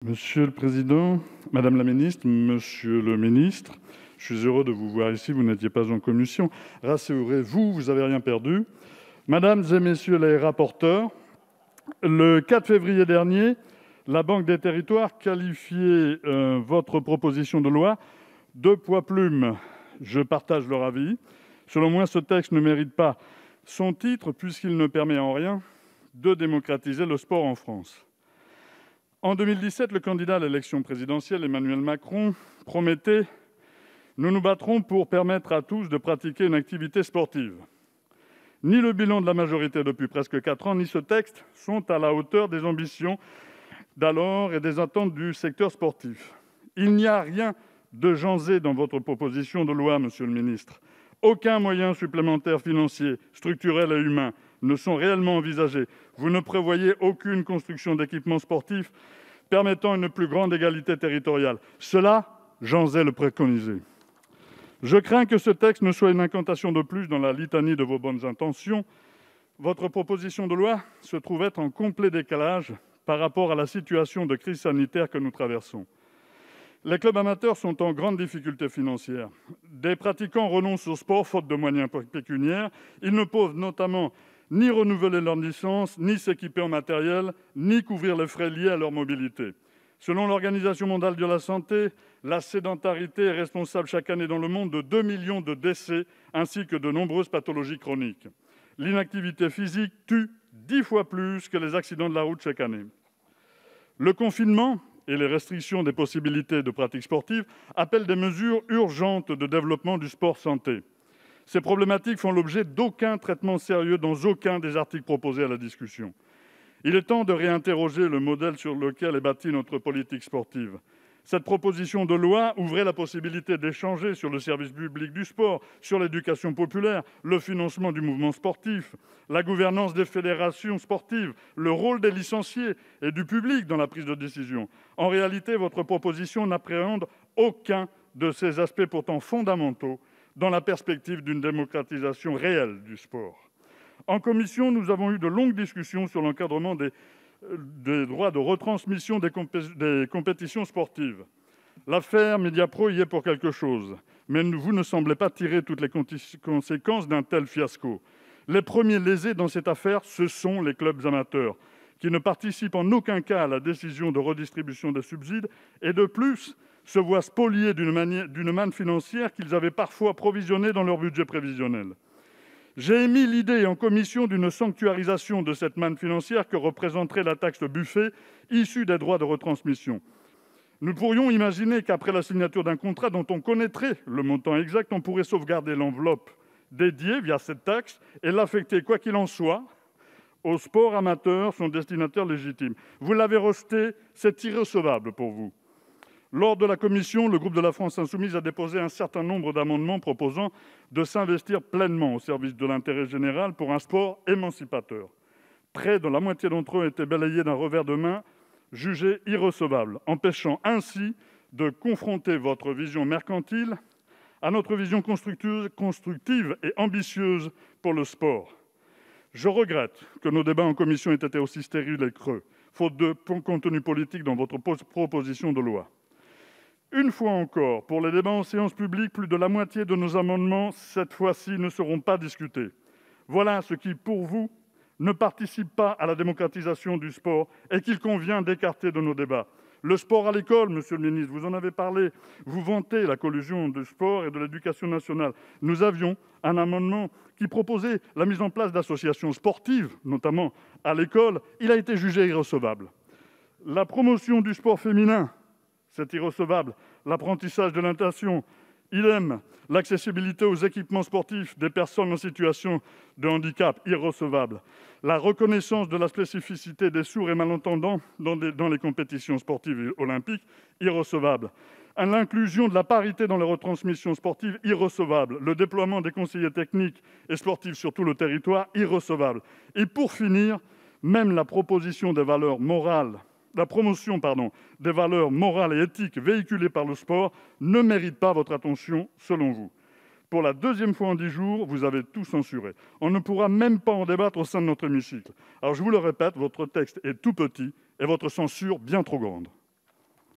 Monsieur le président, madame la ministre, monsieur le ministre, je suis heureux de vous voir ici, vous n'étiez pas en commission. Rassurez-vous, vous n'avez rien perdu. Mesdames et messieurs les rapporteurs, le 4 février dernier, la Banque des territoires qualifiait votre proposition de loi de poids plume. Je partage leur avis. Selon moi, ce texte ne mérite pas son titre puisqu'il ne permet en rien de démocratiser le sport en France. En 2017, le candidat à l'élection présidentielle, Emmanuel Macron, promettait « Nous nous battrons pour permettre à tous de pratiquer une activité sportive ». Ni le bilan de la majorité depuis presque 4 ans, ni ce texte sont à la hauteur des ambitions d'alors et des attentes du secteur sportif. Il n'y a rien de Jean-Zé dans votre proposition de loi, monsieur le ministre. Aucun moyen supplémentaire financier, structurel et humain ne sont réellement envisagés. Vous ne prévoyez aucune construction d'équipements sportifs permettant une plus grande égalité territoriale. Cela, Jean-Zé le préconisait. Je crains que ce texte ne soit une incantation de plus dans la litanie de vos bonnes intentions. Votre proposition de loi se trouve être en complet décalage par rapport à la situation de crise sanitaire que nous traversons. Les clubs amateurs sont en grande difficulté financière. Des pratiquants renoncent au sport faute de moyens pécuniaires. Ils ne peuvent notamment ni renouveler leur licence, ni s'équiper en matériel, ni couvrir les frais liés à leur mobilité. Selon l'Organisation mondiale de la santé, la sédentarité est responsable chaque année dans le monde de 2 millions de décès ainsi que de nombreuses pathologies chroniques. L'inactivité physique tue 10 fois plus que les accidents de la route chaque année. Le confinement et les restrictions des possibilités de pratique sportive appellent des mesures urgentes de développement du sport santé. Ces problématiques font l'objet d'aucun traitement sérieux dans aucun des articles proposés à la discussion. Il est temps de réinterroger le modèle sur lequel est bâtie notre politique sportive. Cette proposition de loi ouvrait la possibilité d'échanger sur le service public du sport, sur l'éducation populaire, le financement du mouvement sportif, la gouvernance des fédérations sportives, le rôle des licenciés et du public dans la prise de décision. En réalité, votre proposition n'appréhende aucun de ces aspects pourtant fondamentaux dans la perspective d'une démocratisation réelle du sport. En commission, nous avons eu de longues discussions sur l'encadrement des droits de retransmission des compétitions sportives. L'affaire Mediapro y est pour quelque chose, mais vous ne semblez pas tirer toutes les conséquences d'un tel fiasco. Les premiers lésés dans cette affaire, ce sont les clubs amateurs, qui ne participent en aucun cas à la décision de redistribution des subsides et, de plus, se voient spoliés d'une manne financière qu'ils avaient parfois provisionnée dans leur budget prévisionnel. J'ai émis l'idée en commission d'une sanctuarisation de cette manne financière que représenterait la taxe Buffet issue des droits de retransmission. Nous pourrions imaginer qu'après la signature d'un contrat dont on connaîtrait le montant exact, on pourrait sauvegarder l'enveloppe dédiée via cette taxe et l'affecter, quoi qu'il en soit, au sport amateur, son destinataire légitime. Vous l'avez rejeté, c'est irrecevable pour vous. Lors de la commission, le groupe de la France insoumise a déposé un certain nombre d'amendements proposant de s'investir pleinement au service de l'intérêt général pour un sport émancipateur. Près de la moitié d'entre eux étaient balayés d'un revers de main, jugés irrecevables, empêchant ainsi de confronter votre vision mercantile à notre vision constructive et ambitieuse pour le sport. Je regrette que nos débats en commission aient été aussi stériles et creux, faute de contenu politique dans votre proposition de loi. Une fois encore, pour les débats en séance publique, plus de la moitié de nos amendements, cette fois-ci, ne seront pas discutés. Voilà ce qui, pour vous, ne participe pas à la démocratisation du sport et qu'il convient d'écarter de nos débats. Le sport à l'école, monsieur le ministre, vous en avez parlé. Vous vantez la collusion du sport et de l'éducation nationale. Nous avions un amendement qui proposait la mise en place d'associations sportives, notamment à l'école. Il a été jugé irrecevable. La promotion du sport féminin, c'est irrecevable. L'apprentissage de la natation, idem. L'accessibilité aux équipements sportifs des personnes en situation de handicap, irrecevable. La reconnaissance de la spécificité des sourds et malentendants dans les compétitions sportives et olympiques, irrecevable. L'inclusion de la parité dans les retransmissions sportives, irrecevable. Le déploiement des conseillers techniques et sportifs sur tout le territoire, irrecevable. Et pour finir, même la promotion des valeurs morales et éthiques véhiculées par le sport ne mérite pas votre attention, selon vous. Pour la deuxième fois en 10 jours, vous avez tout censuré. On ne pourra même pas en débattre au sein de notre hémicycle. Alors je vous le répète, votre texte est tout petit et votre censure bien trop grande.